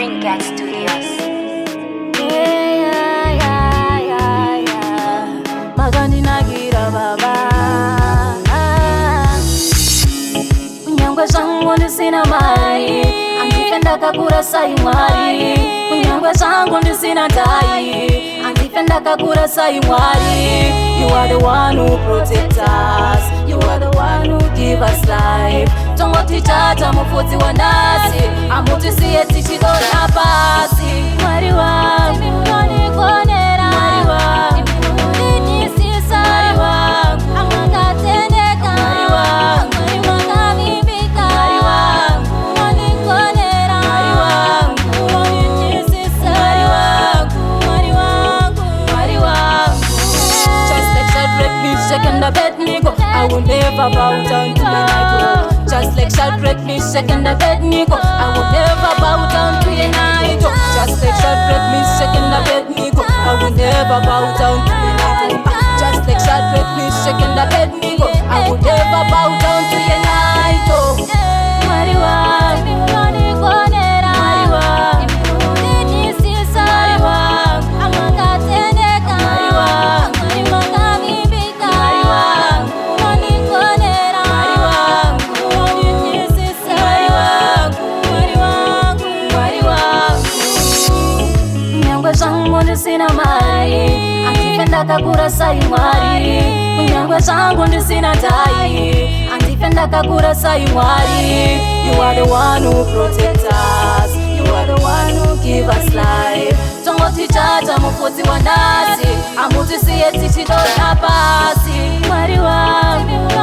Green Cat Studios. Magandi nagira baba Unyangwe zangu ndisina mari Andipenda kakura sai mwari Unyangwe zangu ndisina dai Andipenda kakura sai mwari You are the one who protects us You are the one who give us life Tongo tichata mufuti wa nasi Amuti siye tichidona pasi Mwari wangu Mwari wangu Second I bet me go, I will never bow down to your night. Just like Shadrach, me second I bet me go, I will never bow down to your night. Just like Shadrach, me second I bet me go, I will never bow down to your night. Just like Shadrach, me second I bet me go, I will never bow down to your night. Mwari wangu, Mwari wangu, ndisina mari Andipenda kakura sai mwari Unyangwe zangu ndisina dai Andipenda kakura sai mwari You are the one who protects us You are the one who give us life Tongo tichata mufuti wa nasi Amuti siye tichidona pasi Mwari wangu